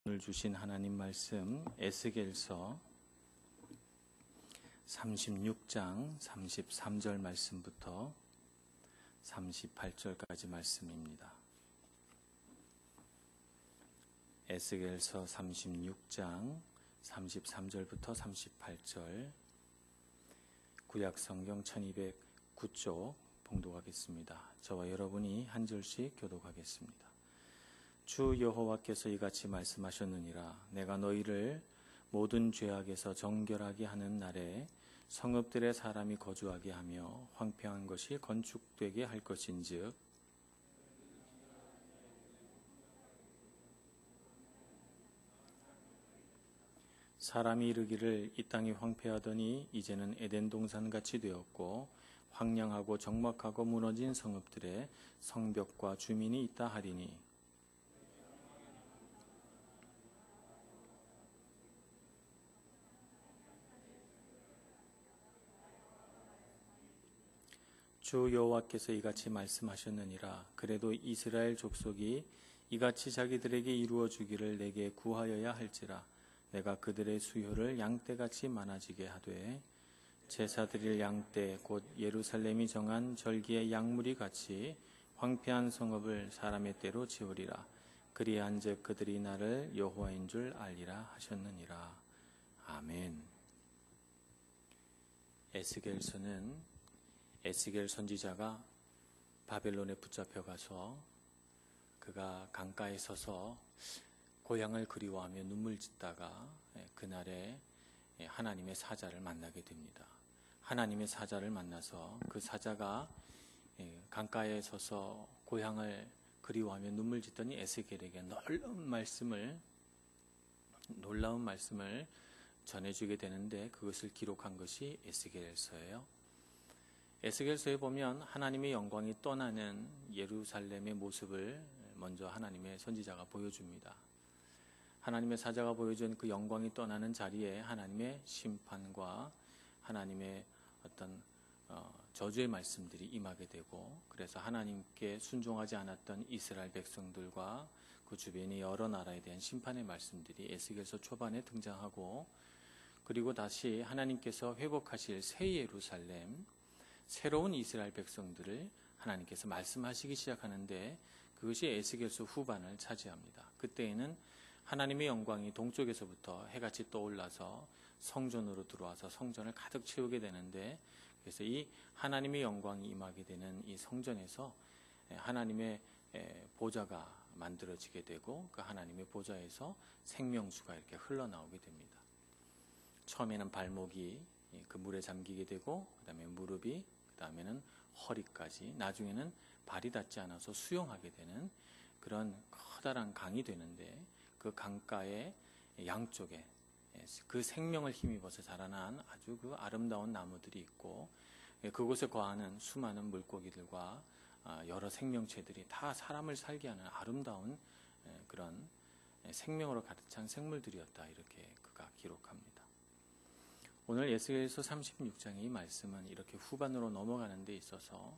오늘 주신 하나님 말씀 에스겔서 36장 33절 말씀부터 38절까지 말씀입니다. 에스겔서 36장 33절부터 38절, 구약성경 1209쪽 봉독하겠습니다. 저와 여러분이 한 절씩 교독하겠습니다. 주 여호와께서 이같이 말씀하셨느니라. 내가 너희를 모든 죄악에서 정결하게 하는 날에 성읍들에 사람이 거주하게 하며 황폐한 것이 건축되게 할 것인즉 사람이 이르기를 이 땅이 황폐하더니 이제는 에덴 동산같이 되었고 황량하고 적막하고 무너진 성읍들에 성벽과 주민이 있다 하리니 주 여호와께서 이같이 말씀하셨느니라. 그래도 이스라엘 족속이 이같이 자기들에게 이루어 주기를 내게 구하여야 할지라. 내가 그들의 수요를 양떼같이 많아지게 하되 제사 드릴 양떼 곧 예루살렘이 정한 절기의 양무리 같이 황폐한 성읍을 사람의 떼로 지으리라. 그리한즉 그들이 나를 여호와인 줄 알리라 하셨느니라. 아멘. 에스겔서는 에스겔 선지자가 바벨론에 붙잡혀가서 그가 강가에 서서 고향을 그리워하며 눈물 짓다가 그날에 하나님의 사자를 만나게 됩니다. 하나님의 사자를 만나서 그 사자가 강가에 서서 고향을 그리워하며 눈물 짓더니 에스겔에게 놀라운 말씀을 전해주게 되는데 그것을 기록한 것이 에스겔서예요. 에스겔서에 보면 하나님의 영광이 떠나는 예루살렘의 모습을 먼저 하나님의 선지자가 보여줍니다. 하나님의 사자가 보여준 그 영광이 떠나는 자리에 하나님의 심판과 하나님의 어떤 저주의 말씀들이 임하게 되고, 그래서 하나님께 순종하지 않았던 이스라엘 백성들과 그 주변의 여러 나라에 대한 심판의 말씀들이 에스겔서 초반에 등장하고, 그리고 다시 하나님께서 회복하실 새 예루살렘, 새로운 이스라엘 백성들을 하나님께서 말씀하시기 시작하는데 그것이 에스겔서 후반을 차지합니다. 그때에는 하나님의 영광이 동쪽에서부터 해같이 떠올라서 성전으로 들어와서 성전을 가득 채우게 되는데, 그래서 이 하나님의 영광이 임하게 되는 이 성전에서 하나님의 보좌가 만들어지게 되고 그 하나님의 보좌에서 생명수가 이렇게 흘러나오게 됩니다. 처음에는 발목이 그 물에 잠기게 되고, 그 다음에 무릎이, 그 다음에는 허리까지, 나중에는 발이 닿지 않아서 수영하게 되는 그런 커다란 강이 되는데, 그 강가의 양쪽에 그 생명을 힘입어서 자라난 아주 그 아름다운 나무들이 있고, 그곳에 거하는 수많은 물고기들과 여러 생명체들이 다 사람을 살게 하는 아름다운 그런 생명으로 가득 찬 생물들이었다, 이렇게 그가 기록합니다. 오늘 에스겔서 36장의 이 말씀은 이렇게 후반으로 넘어가는 데 있어서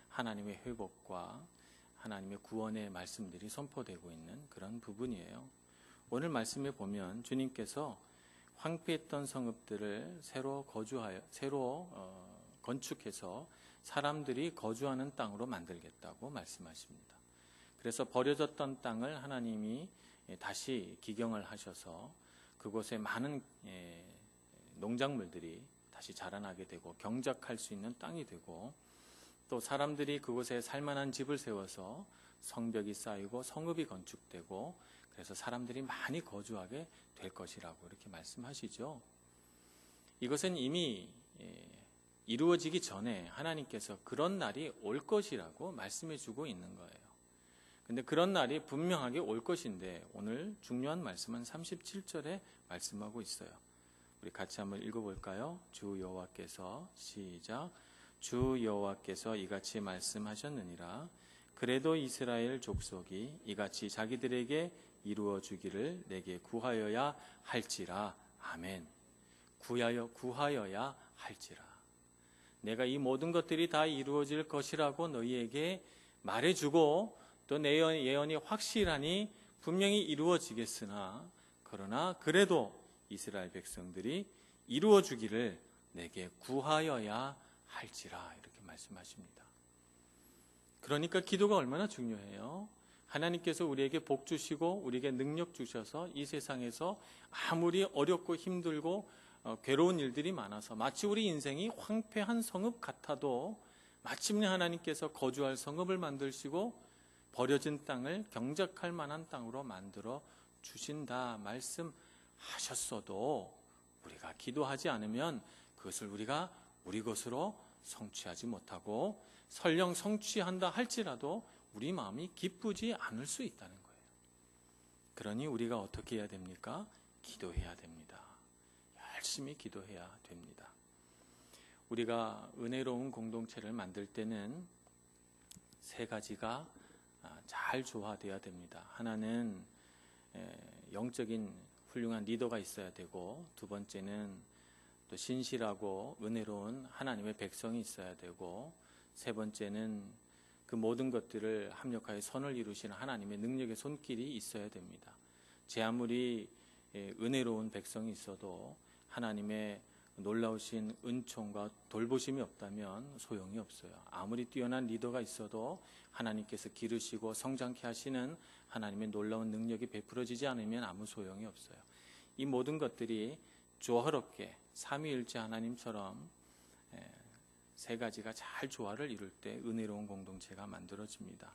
하나님의 회복과 하나님의 구원의 말씀들이 선포되고 있는 그런 부분이에요. 오늘 말씀에 보면 주님께서 황폐했던 성읍들을 새로 건축해서 사람들이 거주하는 땅으로 만들겠다고 말씀하십니다. 그래서 버려졌던 땅을 하나님이 다시 기경을 하셔서 그곳에 많은 농작물들이 다시 자라나게 되고 경작할 수 있는 땅이 되고, 또 사람들이 그곳에 살만한 집을 세워서 성벽이 쌓이고 성읍이 건축되고, 그래서 사람들이 많이 거주하게 될 것이라고 이렇게 말씀하시죠. 이것은 이미 이루어지기 전에 하나님께서 그런 날이 올 것이라고 말씀해 주고 있는 거예요. 근데 그런 날이 분명하게 올 것인데 오늘 중요한 말씀은 37절에 말씀하고 있어요. 우리 같이 한번 읽어볼까요? 주 여호와께서, 시작. 주 여호와께서 이같이 말씀하셨느니라. 그래도 이스라엘 족속이 이같이 자기들에게 이루어 주기를 내게 구하여야 할지라. 아멘. 구하여야 할지라. 내가 이 모든 것들이 다 이루어질 것이라고 너희에게 말해주고 또 내 예언이 확실하니 분명히 이루어지겠으나 그러나 그래도 이스라엘 백성들이 이루어 주기를 내게 구하여야 할지라 이렇게 말씀하십니다. 그러니까 기도가 얼마나 중요해요. 하나님께서 우리에게 복 주시고 우리에게 능력 주셔서 이 세상에서 아무리 어렵고 힘들고 괴로운 일들이 많아서 마치 우리 인생이 황폐한 성읍 같아도 마침내 하나님께서 거주할 성읍을 만드시고 버려진 땅을 경작할 만한 땅으로 만들어 주신다 말씀하셨어도 우리가 기도하지 않으면 그것을 우리가 우리 것으로 성취하지 못하고 설령 성취한다 할지라도 우리 마음이 기쁘지 않을 수 있다는 거예요. 그러니 우리가 어떻게 해야 됩니까? 기도해야 됩니다. 열심히 기도해야 됩니다. 우리가 은혜로운 공동체를 만들 때는 세 가지가 잘 조화되어야 됩니다. 하나는 영적인 훌륭한 리더가 있어야 되고, 두 번째는 또 신실하고 은혜로운 하나님의 백성이 있어야 되고, 세 번째는 그 모든 것들을 합력하여 선을 이루시는 하나님의 능력의 손길이 있어야 됩니다. 제 아무리 은혜로운 백성이 있어도 하나님의 놀라우신 은총과 돌보심이 없다면 소용이 없어요. 아무리 뛰어난 리더가 있어도 하나님께서 기르시고 성장케 하시는 하나님의 놀라운 능력이 베풀어지지 않으면 아무 소용이 없어요. 이 모든 것들이 조화롭게 삼위일체 하나님처럼 세 가지가 잘 조화를 이룰 때 은혜로운 공동체가 만들어집니다.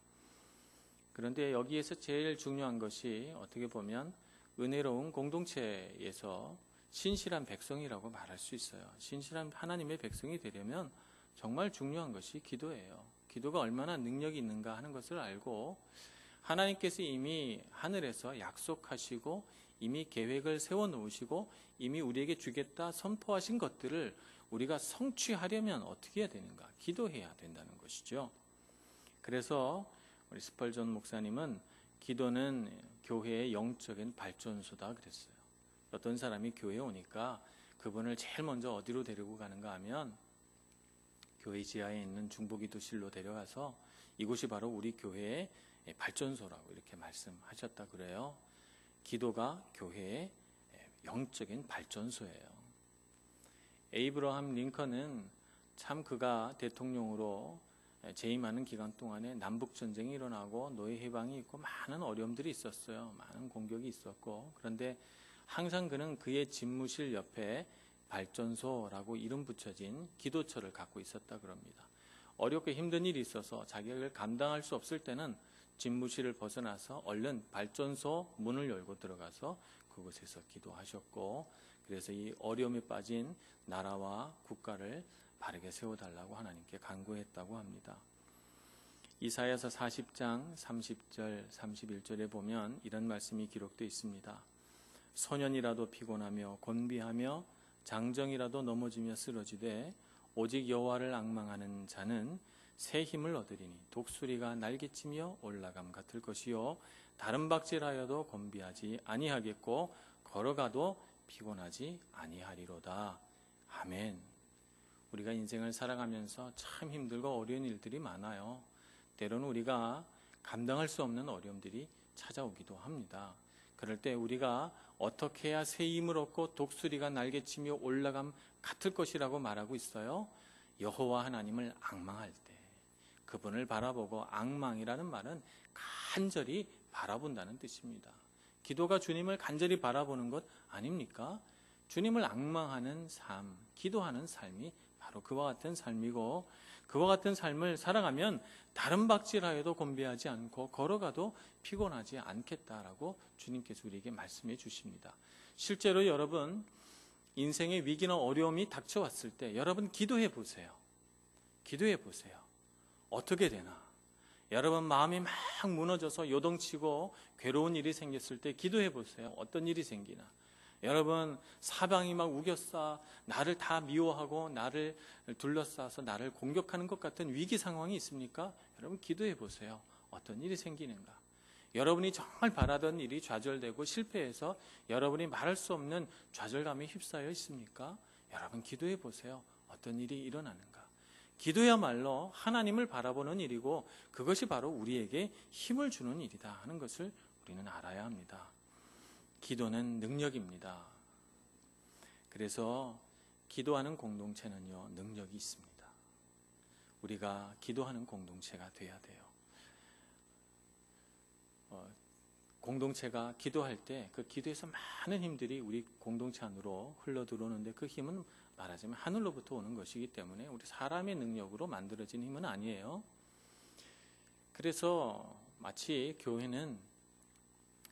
그런데 여기에서 제일 중요한 것이 어떻게 보면 은혜로운 공동체에서 신실한 백성이라고 말할 수 있어요. 신실한 하나님의 백성이 되려면 정말 중요한 것이 기도예요. 기도가 얼마나 능력이 있는가 하는 것을 알고 하나님께서 이미 하늘에서 약속하시고 이미 계획을 세워놓으시고 이미 우리에게 주겠다 선포하신 것들을 우리가 성취하려면 어떻게 해야 되는가? 기도해야 된다는 것이죠. 그래서 우리 스펄전 목사님은 기도는 교회의 영적인 발전소다 그랬어요. 어떤 사람이 교회에 오니까 그분을 제일 먼저 어디로 데리고 가는가 하면 교회 지하에 있는 중보기도실로 데려가서 이곳이 바로 우리 교회의 발전소라고 이렇게 말씀하셨다 그래요. 기도가 교회의 영적인 발전소예요. 에이브러함 링컨은 참 그가 대통령으로 재임하는 기간 동안에 남북전쟁이 일어나고 노예 해방이 있고 많은 어려움들이 있었어요. 많은 공격이 있었고 그런데 항상 그는 그의 집무실 옆에 발전소라고 이름 붙여진 기도처를 갖고 있었다 그럽니다. 어렵고 힘든 일이 있어서 자기가 감당할 수 없을 때는 집무실을 벗어나서 얼른 발전소 문을 열고 들어가서 그곳에서 기도하셨고 그래서 이 어려움에 빠진 나라와 국가를 바르게 세워달라고 하나님께 간구했다고 합니다. 이사야서 40장 30절 31절에 보면 이런 말씀이 기록되어 있습니다. 소년이라도 피곤하며 곤비하며 장정이라도 넘어지며 쓰러지되 오직 여호와를 앙망하는 자는 새 힘을 얻으리니 독수리가 날개치며 올라감 같을 것이요 다른 박질하여도 곤비하지 아니하겠고 걸어가도 피곤하지 아니하리로다. 아멘. 우리가 인생을 살아가면서 참 힘들고 어려운 일들이 많아요. 때로는 우리가 감당할 수 없는 어려움들이 찾아오기도 합니다. 그럴 때 우리가 어떻게 해야 새 힘을 얻고 독수리가 날개치며 올라감 같을 것이라고 말하고 있어요. 여호와 하나님을 앙망할 때 그분을 바라보고 앙망이라는 말은 간절히 바라본다는 뜻입니다. 기도가 주님을 간절히 바라보는 것 아닙니까? 주님을 앙망하는 삶, 기도하는 삶이 바로 그와 같은 삶이고 그와 같은 삶을 살아가면 다른 박질하여도 곤비하지 않고 걸어가도 피곤하지 않겠다라고 주님께서 우리에게 말씀해 주십니다. 실제로 여러분 인생의 위기나 어려움이 닥쳐왔을 때 여러분 기도해 보세요. 기도해 보세요. 어떻게 되나? 여러분 마음이 막 무너져서 요동치고 괴로운 일이 생겼을 때 기도해 보세요. 어떤 일이 생기나? 여러분 사방이 막 우겨싸 나를 다 미워하고 나를 둘러싸서 나를 공격하는 것 같은 위기 상황이 있습니까? 여러분 기도해 보세요. 어떤 일이 생기는가? 여러분이 정말 바라던 일이 좌절되고 실패해서 여러분이 말할 수 없는 좌절감에 휩싸여 있습니까? 여러분 기도해 보세요. 어떤 일이 일어나는가? 기도야말로 하나님을 바라보는 일이고 그것이 바로 우리에게 힘을 주는 일이다 하는 것을 우리는 알아야 합니다. 기도는 능력입니다. 그래서 기도하는 공동체는요, 능력이 있습니다. 우리가 기도하는 공동체가 돼야 돼요. 공동체가 기도할 때 그 기도에서 많은 힘들이 우리 공동체 안으로 흘러 들어오는데 그 힘은 말하자면 하늘로부터 오는 것이기 때문에 우리 사람의 능력으로 만들어진 힘은 아니에요. 그래서 마치 교회는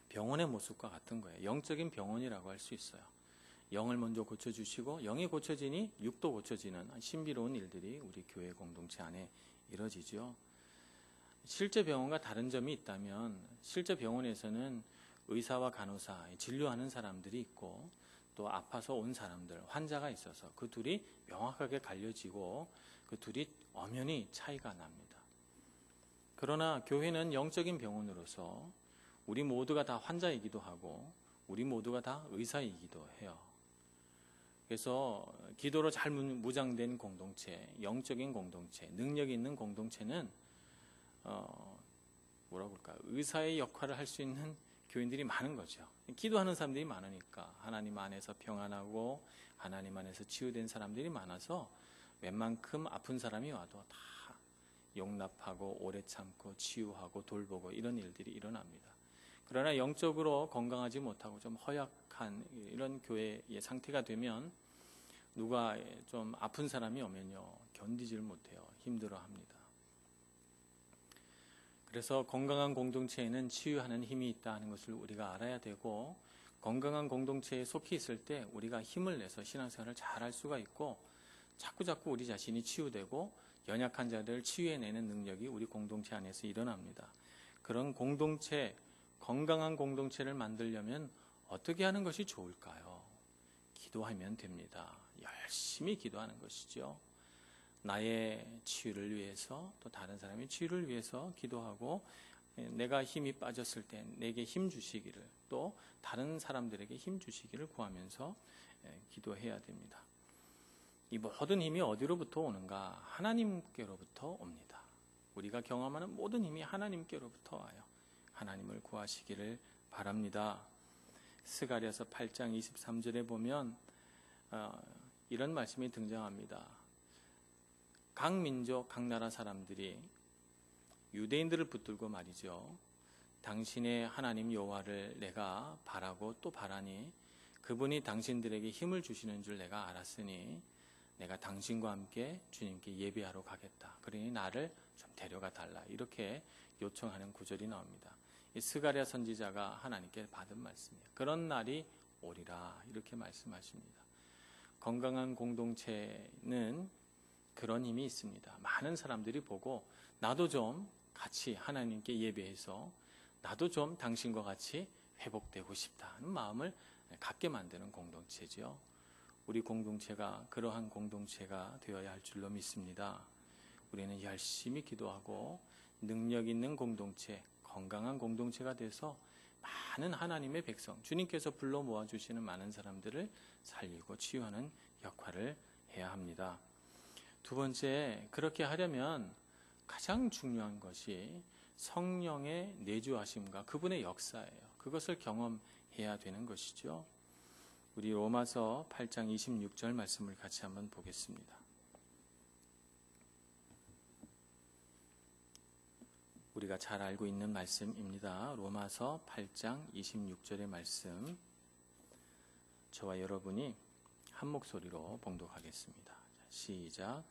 병원의 모습과 같은 거예요. 영적인 병원이라고 할 수 있어요. 영을 먼저 고쳐주시고 영이 고쳐지니 육도 고쳐지는 신비로운 일들이 우리 교회 공동체 안에 이루어지죠. 실제 병원과 다른 점이 있다면 실제 병원에서는 의사와 간호사, 진료하는 사람들이 있고 또 아파서 온 사람들, 환자가 있어서 그 둘이 명확하게 갈려지고 그 둘이 엄연히 차이가 납니다. 그러나 교회는 영적인 병원으로서 우리 모두가 다 환자이기도 하고 우리 모두가 다 의사이기도 해요. 그래서 기도로 잘 무장된 공동체, 영적인 공동체, 능력이 있는 공동체는 의사의 역할을 할 수 있는 교인들이 많은 거죠. 기도하는 사람들이 많으니까 하나님 안에서 평안하고 하나님 안에서 치유된 사람들이 많아서 웬만큼 아픈 사람이 와도 다 용납하고 오래 참고 치유하고 돌보고 이런 일들이 일어납니다. 그러나 영적으로 건강하지 못하고 좀 허약한 이런 교회의 상태가 되면 누가 좀 아픈 사람이 오면요 견디질 못해요. 힘들어합니다. 그래서 건강한 공동체에는 치유하는 힘이 있다는 것을 우리가 알아야 되고 건강한 공동체에 속해 있을 때 우리가 힘을 내서 신앙생활을 잘할 수가 있고 자꾸자꾸 우리 자신이 치유되고 연약한 자들을 치유해내는 능력이 우리 공동체 안에서 일어납니다. 그런 공동체, 건강한 공동체를 만들려면 어떻게 하는 것이 좋을까요? 기도하면 됩니다. 열심히 기도하는 것이죠. 나의 치유를 위해서 또 다른 사람의 치유를 위해서 기도하고 내가 힘이 빠졌을 때 내게 힘 주시기를 또 다른 사람들에게 힘 주시기를 구하면서 기도해야 됩니다. 이 모든 힘이 어디로부터 오는가? 하나님께로부터 옵니다. 우리가 경험하는 모든 힘이 하나님께로부터 와요. 하나님을 구하시기를 바랍니다. 스가랴서 8장 23절에 보면 이런 말씀이 등장합니다. 각 민족, 각 나라 사람들이 유대인들을 붙들고 말이죠. 당신의 하나님 여호와를 내가 바라고 또 바라니 그분이 당신들에게 힘을 주시는 줄 내가 알았으니 내가 당신과 함께 주님께 예배하러 가겠다. 그러니 나를 좀 데려가 달라. 이렇게 요청하는 구절이 나옵니다. 이 스가랴 선지자가 하나님께 받은 말씀이에요. 그런 날이 오리라. 이렇게 말씀하십니다. 건강한 공동체는 그런 힘이 있습니다. 많은 사람들이 보고 나도 좀 같이 하나님께 예배해서 나도 좀 당신과 같이 회복되고 싶다는 마음을 갖게 만드는 공동체죠. 우리 공동체가 그러한 공동체가 되어야 할 줄로 믿습니다. 우리는 열심히 기도하고 능력 있는 공동체, 건강한 공동체가 돼서 많은 하나님의 백성, 주님께서 불러 모아주시는 많은 사람들을 살리고 치유하는 역할을 해야 합니다. 두 번째, 그렇게 하려면 가장 중요한 것이 성령의 내주하심과 그분의 역사예요. 그것을 경험해야 되는 것이죠. 우리 로마서 8장 26절 말씀을 같이 한번 보겠습니다. 우리가 잘 알고 있는 말씀입니다. 로마서 8장 26절의 말씀, 저와 여러분이 한 목소리로 봉독하겠습니다. 시작.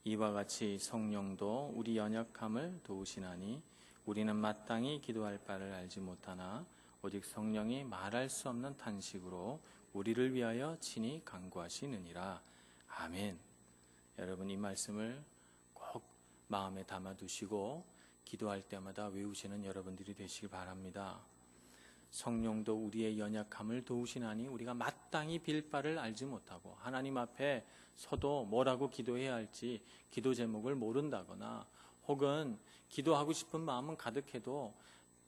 이와 같이 성령도 우리 연약함을 도우시나니 우리는 마땅히 기도할 바를 알지 못하나 오직 성령이 말할 수 없는 탄식으로 우리를 위하여 친히 간구하시느니라. 아멘. 여러분 이 말씀을 꼭 마음에 담아두시고 기도할 때마다 외우시는 여러분들이 되시길 바랍니다. 성령도 우리의 연약함을 도우시나니 우리가 마땅히 빌 바를 알지 못하고 하나님 앞에 서도 뭐라고 기도해야 할지 기도 제목을 모른다거나 혹은 기도하고 싶은 마음은 가득해도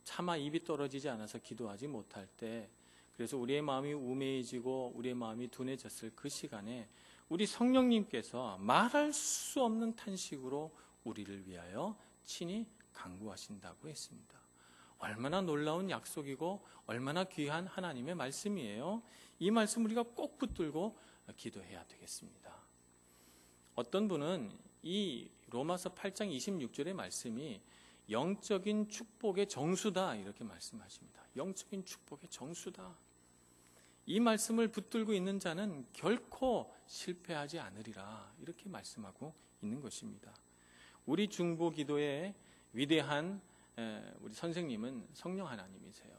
차마 입이 떨어지지 않아서 기도하지 못할 때 그래서 우리의 마음이 우매해지고 우리의 마음이 둔해졌을 그 시간에 우리 성령님께서 말할 수 없는 탄식으로 우리를 위하여 친히 간구하신다고 했습니다. 얼마나 놀라운 약속이고 얼마나 귀한 하나님의 말씀이에요. 이 말씀 우리가 꼭 붙들고 기도해야 되겠습니다. 어떤 분은 이 로마서 8장 26절의 말씀이 영적인 축복의 정수다 이렇게 말씀하십니다. 영적인 축복의 정수다. 이 말씀을 붙들고 있는 자는 결코 실패하지 않으리라 이렇게 말씀하고 있는 것입니다. 우리 중보기도의 위대한 우리 선생님은 성령 하나님이세요.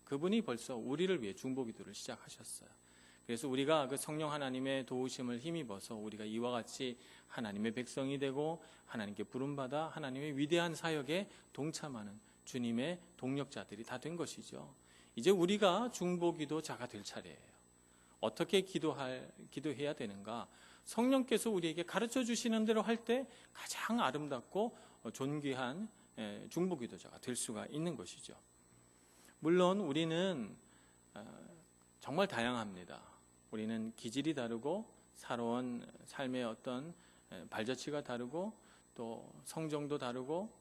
그분이 벌써 우리를 위해 중보기도를 시작하셨어요. 그래서 우리가 그 성령 하나님의 도우심을 힘입어서 우리가 이와 같이 하나님의 백성이 되고 하나님께 부름받아 하나님의 위대한 사역에 동참하는 주님의 동력자들이 다 된 것이죠. 이제 우리가 중보기도자가 될 차례예요. 어떻게 기도해야 되는가? 성령께서 우리에게 가르쳐 주시는 대로 할 때 가장 아름답고 존귀한 중보기도자가 될 수가 있는 것이죠. 물론 우리는 정말 다양합니다. 우리는 기질이 다르고 살아온 삶의 어떤 발자취가 다르고 또 성정도 다르고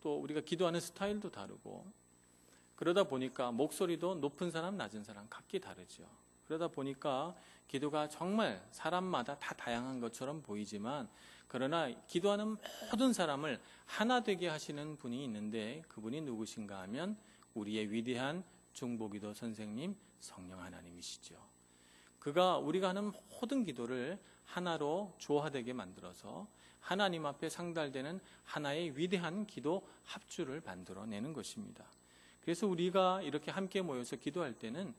또 우리가 기도하는 스타일도 다르고 그러다 보니까 목소리도 높은 사람 낮은 사람 각기 다르죠. 그러다 보니까 기도가 정말 사람마다 다 다양한 것처럼 보이지만 그러나 기도하는 모든 사람을 하나 되게 하시는 분이 있는데 그분이 누구신가 하면 우리의 위대한 중보기도 선생님 성령 하나님이시죠. 그가 우리가 하는 모든 기도를 하나로 조화되게 만들어서 하나님 앞에 상달되는 하나의 위대한 기도 합주를 만들어내는 것입니다. 그래서 우리가 이렇게 함께 모여서 기도할 때는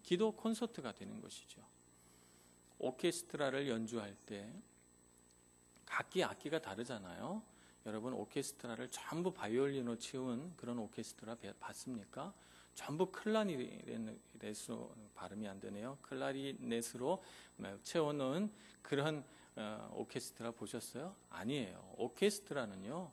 기도 콘서트가 되는 것이죠. 오케스트라를 연주할 때 각기 악기가 다르잖아요. 여러분 오케스트라를 전부 바이올린으로 채운 그런 오케스트라 봤습니까? 전부 클라리넷으로 발음이 안 되네요. 클라리넷으로 채워놓은 그런 오케스트라 보셨어요? 아니에요. 오케스트라는요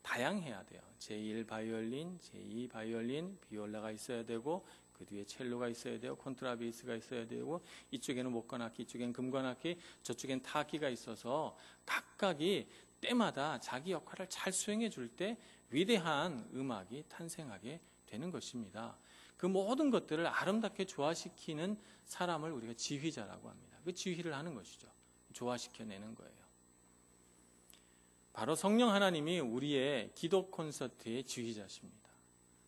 다양해야 돼요. 제1 바이올린, 제2 바이올린, 비올라가 있어야 되고 그 뒤에 첼로가 있어야 돼요. 콘트라베이스가 있어야 되고 이쪽에는 목관악기, 이쪽에는 금관악기, 저쪽엔 타악기가 있어서 각각이 때마다 자기 역할을 잘 수행해 줄 때 위대한 음악이 탄생하게 되는 것입니다. 그 모든 것들을 아름답게 조화시키는 사람을 우리가 지휘자라고 합니다. 그 지휘를 하는 것이죠. 조화시켜내는 거예요. 바로 성령 하나님이 우리의 기도 콘서트의 지휘자십니다.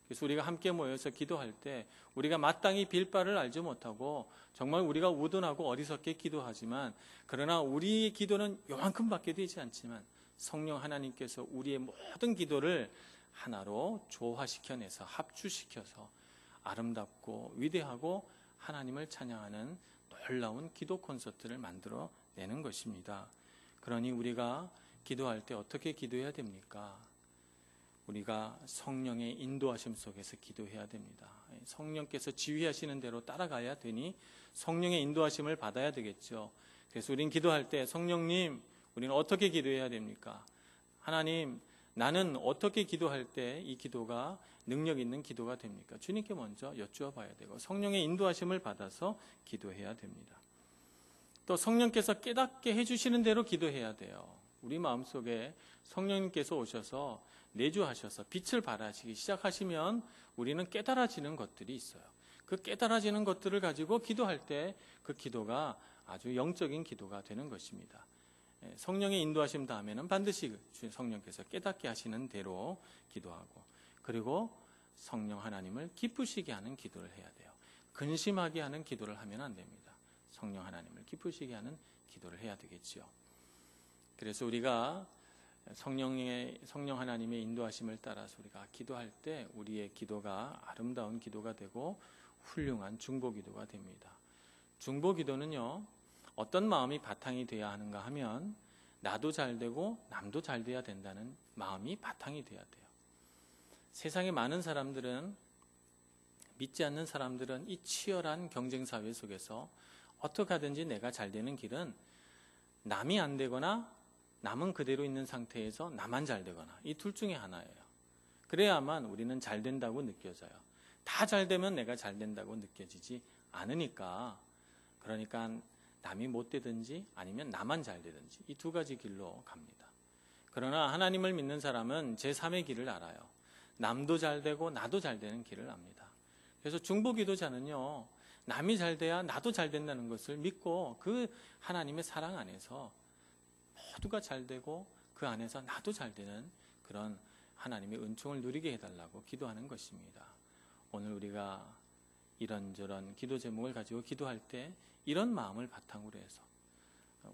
그래서 우리가 함께 모여서 기도할 때 우리가 마땅히 빌 바를 알지 못하고 정말 우리가 우둔하고 어리석게 기도하지만 그러나 우리의 기도는 요만큼밖에 되지 않지만 성령 하나님께서 우리의 모든 기도를 하나로 조화시켜내서 합주시켜서 아름답고 위대하고 하나님을 찬양하는 놀라운 기도 콘서트를 만들어내는 것입니다. 그러니 우리가 기도할 때 어떻게 기도해야 됩니까? 우리가 성령의 인도하심 속에서 기도해야 됩니다. 성령께서 지휘하시는 대로 따라가야 되니 성령의 인도하심을 받아야 되겠죠. 그래서 우리는 기도할 때 성령님, 우리는 어떻게 기도해야 됩니까? 하나님, 나는 어떻게 기도할 때 이 기도가 능력 있는 기도가 됩니까? 주님께 먼저 여쭈어 봐야 되고 성령의 인도하심을 받아서 기도해야 됩니다. 또 성령께서 깨닫게 해주시는 대로 기도해야 돼요. 우리 마음속에 성령님께서 오셔서 내주하셔서 빛을 발하시기 시작하시면 우리는 깨달아지는 것들이 있어요. 그 깨달아지는 것들을 가지고 기도할 때 그 기도가 아주 영적인 기도가 되는 것입니다. 성령의 인도하심 다음에는 반드시 성령께서 깨닫게 하시는 대로 기도하고 그리고 성령 하나님을 기쁘시게 하는 기도를 해야 돼요. 근심하게 하는 기도를 하면 안 됩니다. 성령 하나님을 기쁘시게 하는 기도를 해야 되겠지요. 그래서 우리가 성령 하나님의 인도하심을 따라서 우리가 기도할 때 우리의 기도가 아름다운 기도가 되고 훌륭한 중보기도가 됩니다. 중보기도는요 어떤 마음이 바탕이 돼야 하는가 하면 나도 잘 되고 남도 잘 돼야 된다는 마음이 바탕이 돼야 돼요. 세상에 많은 사람들은 믿지 않는 사람들은 이 치열한 경쟁 사회 속에서 어떻게 하든지 내가 잘 되는 길은 남이 안 되거나 남은 그대로 있는 상태에서 나만 잘 되거나 이 둘 중에 하나예요. 그래야만 우리는 잘 된다고 느껴져요. 다 잘 되면 내가 잘 된다고 느껴지지 않으니까 그러니까 남이 못 되든지 아니면 나만 잘 되든지 이 두 가지 길로 갑니다. 그러나 하나님을 믿는 사람은 제3의 길을 알아요. 남도 잘 되고 나도 잘 되는 길을 압니다. 그래서 중보기도자는요, 남이 잘 돼야 나도 잘 된다는 것을 믿고 그 하나님의 사랑 안에서 모두가 잘 되고 그 안에서 나도 잘 되는 그런 하나님의 은총을 누리게 해달라고 기도하는 것입니다. 오늘 우리가 이런저런 기도 제목을 가지고 기도할 때 이런 마음을 바탕으로 해서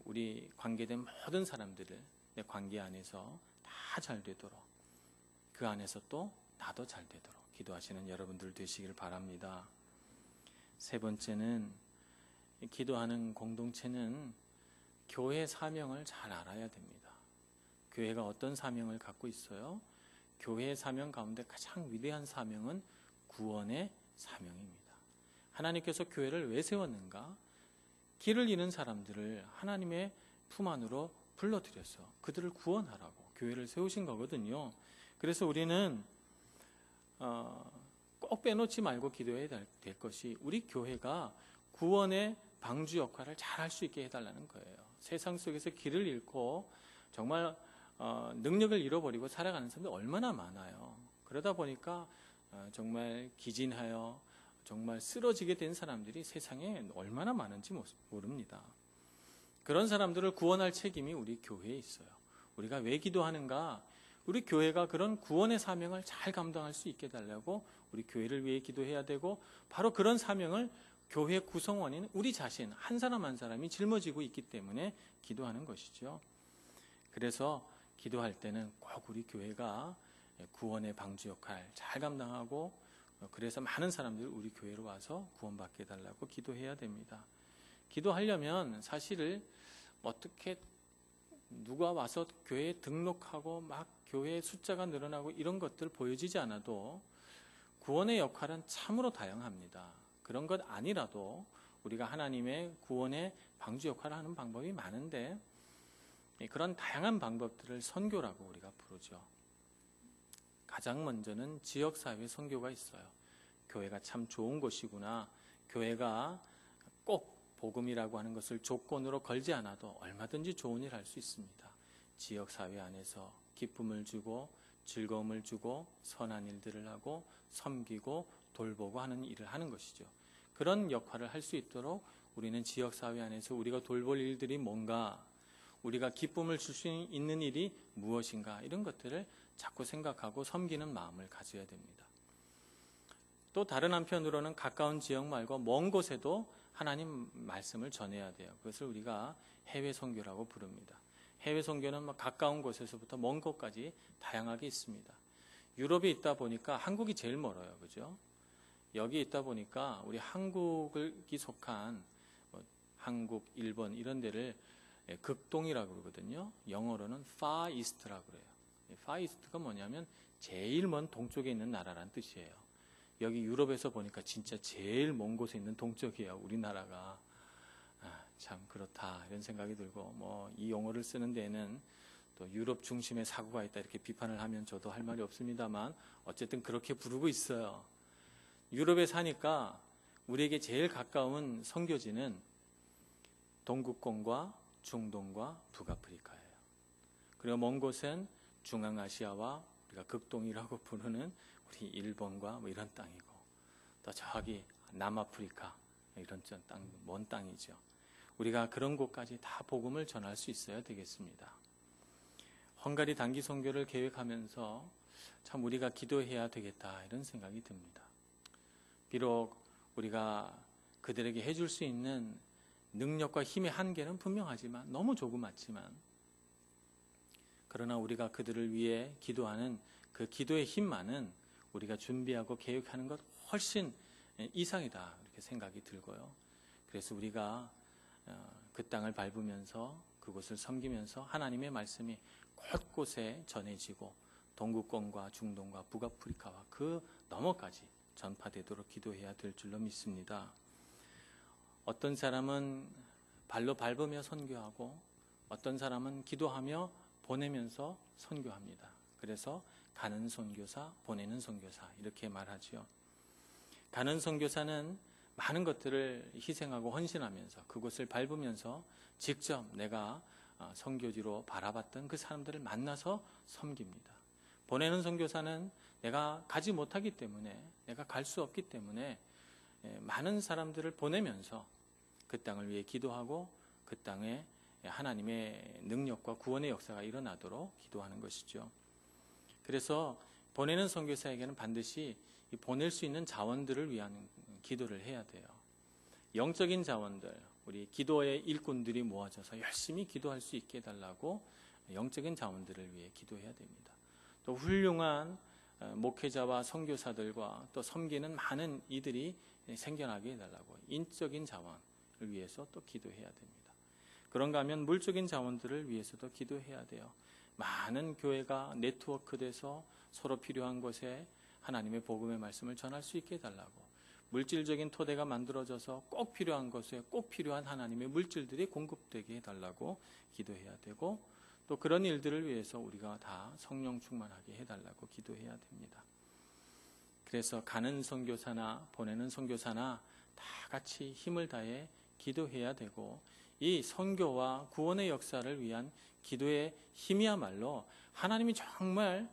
우리 관계된 모든 사람들을 내 관계 안에서 다 잘 되도록, 그 안에서 또 나도 잘 되도록 기도하시는 여러분들 되시길 바랍니다. 세 번째는, 기도하는 공동체는 교회 사명을 잘 알아야 됩니다. 교회가 어떤 사명을 갖고 있어요? 교회의 사명 가운데 가장 위대한 사명은 구원의 사명입니다. 하나님께서 교회를 왜 세웠는가? 길을 잃은 사람들을 하나님의 품 안으로 불러들여서 그들을 구원하라고 교회를 세우신 거거든요. 그래서 우리는 꼭 빼놓지 말고 기도해야 될 것이, 우리 교회가 구원의 방주 역할을 잘 할 수 있게 해달라는 거예요. 세상 속에서 길을 잃고 정말 능력을 잃어버리고 살아가는 사람들이 얼마나 많아요. 그러다 보니까 정말 기진하여 정말 쓰러지게 된 사람들이 세상에 얼마나 많은지 모릅니다. 그런 사람들을 구원할 책임이 우리 교회에 있어요. 우리가 왜 기도하는가? 우리 교회가 그런 구원의 사명을 잘 감당할 수 있게 해달라고 우리 교회를 위해 기도해야 되고, 바로 그런 사명을 교회 구성원인 우리 자신 한 사람 한 사람이 짊어지고 있기 때문에 기도하는 것이죠. 그래서 기도할 때는 꼭 우리 교회가 구원의 방주 역할 잘 감당하고, 그래서 많은 사람들이 우리 교회로 와서 구원받게 해달라고 기도해야 됩니다. 기도하려면 사실을 어떻게 누가 와서 교회에 등록하고 막 교회 숫자가 늘어나고 이런 것들 보여지지 않아도 구원의 역할은 참으로 다양합니다. 그런 것 아니라도 우리가 하나님의 구원의 방주 역할을 하는 방법이 많은데, 그런 다양한 방법들을 선교라고 우리가 부르죠. 가장 먼저는 지역사회 선교가 있어요. 교회가 참 좋은 곳이구나, 교회가 꼭 복음이라고 하는 것을 조건으로 걸지 않아도 얼마든지 좋은 일 할 수 있습니다. 지역사회 안에서 기쁨을 주고 즐거움을 주고 선한 일들을 하고 섬기고 돌보고 하는 일을 하는 것이죠. 그런 역할을 할 수 있도록 우리는 지역사회 안에서 우리가 돌볼 일들이 뭔가, 우리가 기쁨을 줄 수 있는 일이 무엇인가, 이런 것들을 자꾸 생각하고 섬기는 마음을 가져야 됩니다. 또 다른 한편으로는 가까운 지역 말고 먼 곳에도 하나님 말씀을 전해야 돼요. 그것을 우리가 해외 선교라고 부릅니다. 해외 선교는 가까운 곳에서부터 먼 곳까지 다양하게 있습니다. 유럽에 있다 보니까 한국이 제일 멀어요. 그죠? 여기 있다 보니까 우리 한국이 속한 한국, 일본 이런 데를 극동이라고 그러거든요. 영어로는 Far East라고 그래요. Far East가 뭐냐면 제일 먼 동쪽에 있는 나라라는 뜻이에요. 여기 유럽에서 보니까 진짜 제일 먼 곳에 있는 동쪽이에요. 우리나라가. 참 그렇다 이런 생각이 들고, 이 용어를 쓰는 데에는 또 유럽 중심의 사고가 있다 이렇게 비판을 하면 저도 할 말이 없습니다만, 어쨌든 그렇게 부르고 있어요. 유럽에 사니까 우리에게 제일 가까운 선교지는 동극권과 중동과 북아프리카예요. 그리고 먼 곳은 중앙아시아와 우리가 극동이라고 부르는 우리 일본과 이런 땅이고, 또 저기 남아프리카 이런 땅, 먼 땅이죠. 우리가 그런 곳까지 다 복음을 전할 수 있어야 되겠습니다. 헝가리 단기 선교를 계획하면서 참 우리가 기도해야 되겠다 이런 생각이 듭니다. 비록 우리가 그들에게 해줄 수 있는 능력과 힘의 한계는 분명하지만, 너무 조그맣지만, 그러나 우리가 그들을 위해 기도하는 그 기도의 힘만은 우리가 준비하고 계획하는 것 훨씬 이상이다 이렇게 생각이 들고요. 그래서 우리가 그 땅을 밟으면서 그곳을 섬기면서 하나님의 말씀이 곳곳에 전해지고 동극권과 중동과 북아프리카와 그 너머까지 전파되도록 기도해야 될 줄로 믿습니다. 어떤 사람은 발로 밟으며 선교하고, 어떤 사람은 기도하며 보내면서 선교합니다. 그래서 가는 선교사, 보내는 선교사 이렇게 말하죠. 가는 선교사는 많은 것들을 희생하고 헌신하면서 그곳을 밟으면서 직접 내가 선교지로 바라봤던 그 사람들을 만나서 섬깁니다. 보내는 선교사는 내가 가지 못하기 때문에, 내가 갈 수 없기 때문에 많은 사람들을 보내면서 그 땅을 위해 기도하고 그 땅에 하나님의 능력과 구원의 역사가 일어나도록 기도하는 것이죠. 그래서 보내는 선교사에게는 반드시 보낼 수 있는 자원들을 위한 기도를 해야 돼요. 영적인 자원들, 우리 기도의 일꾼들이 모아져서 열심히 기도할 수 있게 해달라고 영적인 자원들을 위해 기도해야 됩니다. 또 훌륭한 목회자와 선교사들과 또 섬기는 많은 이들이 생겨나게 해달라고 인적인 자원을 위해서 또 기도해야 됩니다. 그런가 하면 물적인 자원들을 위해서도 기도해야 돼요. 많은 교회가 네트워크돼서 서로 필요한 곳에 하나님의 복음의 말씀을 전할 수 있게 해달라고, 물질적인 토대가 만들어져서 꼭 필요한 곳에 꼭 필요한 하나님의 물질들이 공급되게 해달라고 기도해야 되고, 또 그런 일들을 위해서 우리가 다 성령 충만하게 해달라고 기도해야 됩니다. 그래서 가는 선교사나 보내는 선교사나 다 같이 힘을 다해 기도해야 되고, 이 선교와 구원의 역사를 위한 기도의 힘이야말로 하나님이 정말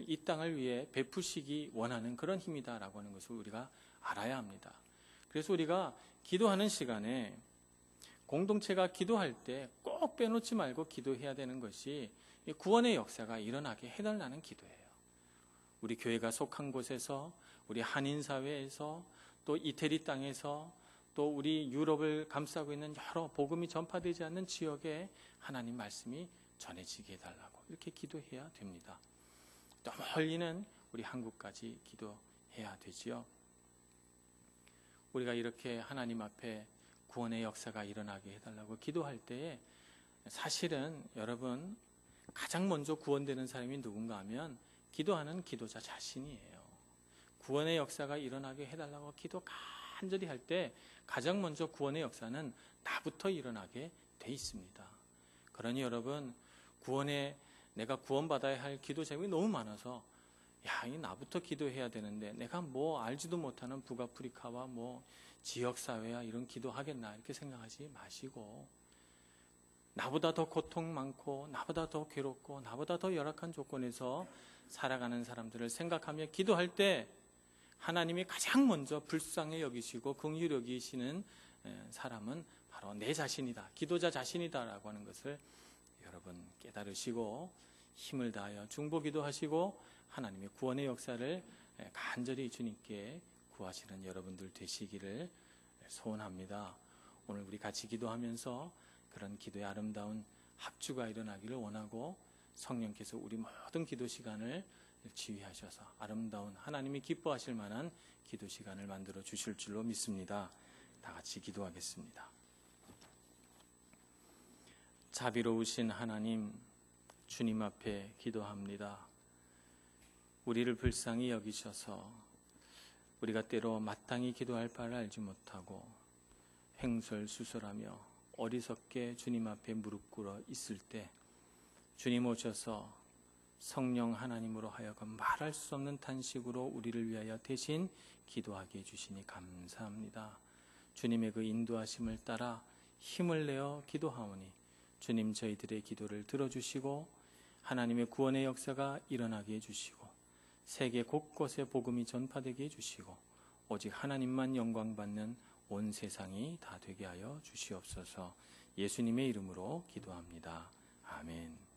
이 땅을 위해 베푸시기 원하는 그런 힘이다라고 하는 것을 우리가 알아야 합니다. 그래서 우리가 기도하는 시간에 공동체가 기도할 때 꼭 빼놓지 말고 기도해야 되는 것이 구원의 역사가 일어나게 해달라는 기도예요. 우리 교회가 속한 곳에서, 우리 한인사회에서, 또 이태리 땅에서, 또 우리 유럽을 감싸고 있는 여러 복음이 전파되지 않는 지역에 하나님 말씀이 전해지게 해달라고 이렇게 기도해야 됩니다. 또 멀리는 우리 한국까지 기도해야 되지요. 우리가 이렇게 하나님 앞에 구원의 역사가 일어나게 해달라고 기도할 때에 사실은 여러분, 가장 먼저 구원되는 사람이 누군가 하면 기도하는 기도자 자신이에요. 구원의 역사가 일어나게 해달라고 기도 간절히 할 때 가장 먼저 구원의 역사는 나부터 일어나게 돼 있습니다. 그러니 여러분, 내가 구원받아야 할 기도 제목이 너무 많아서 이 나부터 기도해야 되는데 내가 뭐 알지도 못하는 북아프리카와 뭐 지역사회야 이런 기도하겠나 이렇게 생각하지 마시고, 나보다 더 고통 많고 나보다 더 괴롭고 나보다 더 열악한 조건에서 살아가는 사람들을 생각하며 기도할 때 하나님이 가장 먼저 불쌍히 여기시고 긍휼히 여기시는 사람은 바로 내 자신이다, 기도자 자신이다라고 하는 것을 여러분 깨달으시고 힘을 다하여 중보기도 하시고 하나님의 구원의 역사를 간절히 주님께 구하시는 여러분들 되시기를 소원합니다. 오늘 우리 같이 기도하면서 그런 기도의 아름다운 합주가 일어나기를 원하고, 성령께서 우리 모든 기도 시간을 지휘하셔서 아름다운 하나님이 기뻐하실 만한 기도 시간을 만들어 주실 줄로 믿습니다. 다 같이 기도하겠습니다. 자비로우신 하나님, 주님 앞에 기도합니다. 우리를 불쌍히 여기셔서 우리가 때로 마땅히 기도할 바를 알지 못하고 횡설수설하며 어리석게 주님 앞에 무릎 꿇어 있을 때 주님 오셔서 성령 하나님으로 하여금 말할 수 없는 탄식으로 우리를 위하여 대신 기도하게 해주시니 감사합니다. 주님의 그 인도하심을 따라 힘을 내어 기도하오니 주님 저희들의 기도를 들어주시고 하나님의 구원의 역사가 일어나게 해주시고 세계 곳곳에 복음이 전파되게 해주시고 오직 하나님만 영광받는 온 세상이 다 되게 하여 주시옵소서. 예수님의 이름으로 기도합니다. 아멘.